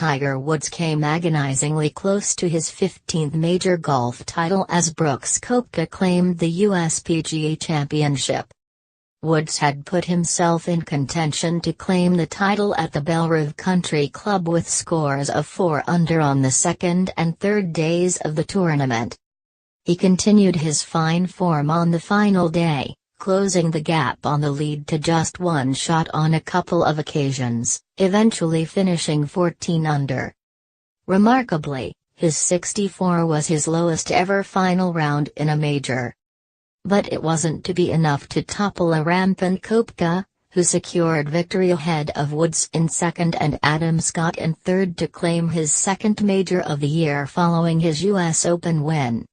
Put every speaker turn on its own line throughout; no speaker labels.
Tiger Woods came agonizingly close to his 15th major golf title as Brooks Koepka claimed the US PGA Championship. Woods had put himself in contention to claim the title at the Bellerive Country Club with scores of 4 under on the second and third days of the tournament. He continued his fine form on the final day, closing the gap on the lead to just 1 shot on a couple of occasions, eventually finishing 14 under. Remarkably, his 64 was his lowest ever final round in a major. But it wasn't to be enough to topple a rampant Koepka, who secured victory ahead of Woods in second and Adam Scott in third to claim his second major of the year following his US Open win.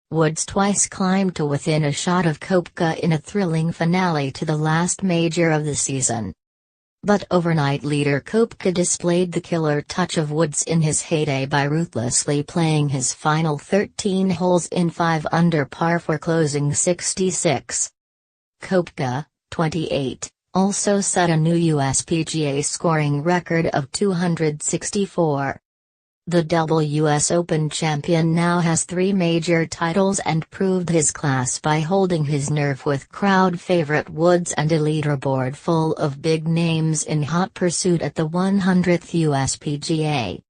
Woods twice climbed to within a shot of Koepka in a thrilling finale to the last major of the season. But overnight leader Koepka displayed the killer touch of Woods in his heyday by ruthlessly playing his final 13 holes in 5 under par for closing 66. Koepka, 28, also set a new US PGA scoring record of 264. The double US Open champion now has 3 major titles and proved his class by holding his nerve with crowd favorite Woods and a leaderboard full of big names in hot pursuit at the 100th US PGA.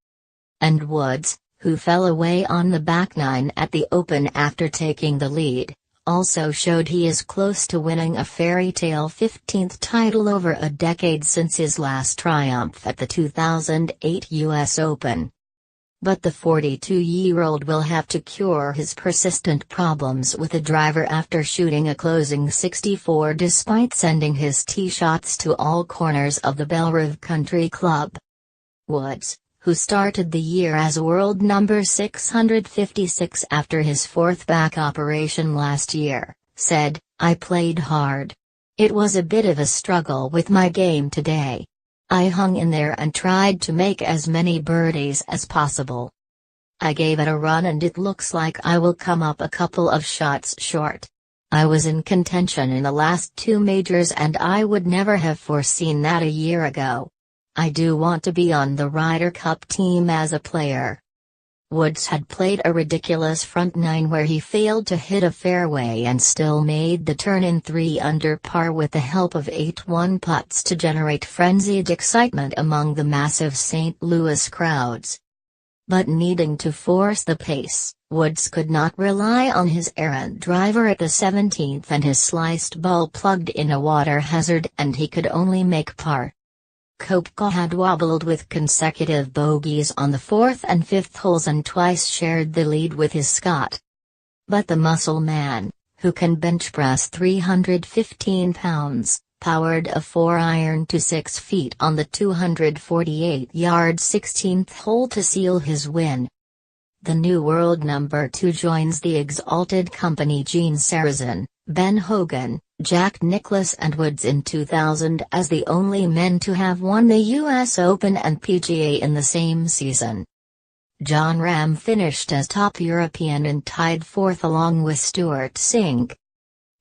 And Woods, who fell away on the back 9 at the Open after taking the lead, also showed he is close to winning a fairy tale 15th title over a decade since his last triumph at the 2008 US Open. But the 42-year-old will have to cure his persistent problems with a driver after shooting a closing 64 despite sending his tee shots to all corners of the Bellerive Country Club. Woods, who started the year as world number 656 after his 4th back operation last year, said, "I played hard. It was a bit of a struggle with my game today. I hung in there and tried to make as many birdies as possible. I gave it a run and it looks like I will come up a couple of shots short. I was in contention in the last 2 majors and I would never have foreseen that a year ago. I do want to be on the Ryder Cup team as a player." Woods had played a ridiculous front 9 where he failed to hit a fairway and still made the turn in 3 under par with the help of 8-1 putts to generate frenzied excitement among the massive St. Louis crowds. But needing to force the pace, Woods could not rely on his errant driver at the 17th and his sliced ball plugged in a water hazard and he could only make par. Koepka had wobbled with consecutive bogeys on the 4th and 5th holes and twice shared the lead with his Scot. But the muscle man, who can bench press 315 pounds, powered a 4-iron to 6 feet on the 248-yard 16th hole to seal his win. The new world number 2 joins the exalted company Gene Sarazen, Ben Hogan, Jack Nicklaus and Woods in 2000 as the only men to have won the US Open and PGA in the same season. Jon Rahm finished as top European and tied 4th along with Stewart Cink.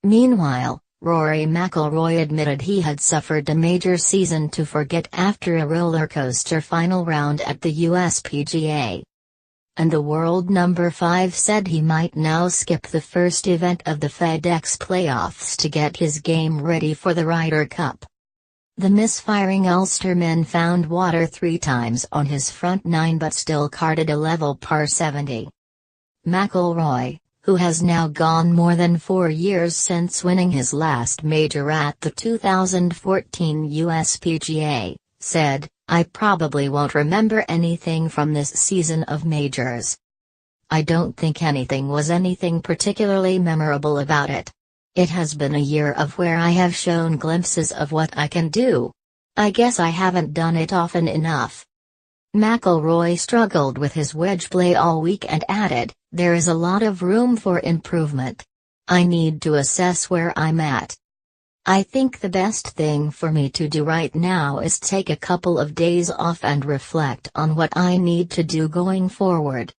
Meanwhile, Rory McIlroy admitted he had suffered a major season to forget after a rollercoaster final round at the US PGA. And the world number 5 said he might now skip the first event of the FedEx playoffs to get his game ready for the Ryder Cup. The misfiring Ulsterman found water 3 times on his front 9 but still carded a level par 70. McIlroy, who has now gone more than 4 years since winning his last major at the 2014 US PGA, said, "I probably won't remember anything from this season of majors. I don't think anything was anything particularly memorable about it. It has been a year of where I have shown glimpses of what I can do. I guess I haven't done it often enough." McIlroy struggled with his wedge play all week and added, "There is a lot of room for improvement. I need to assess where I'm at. I think the best thing for me to do right now is take a couple of days off and reflect on what I need to do going forward."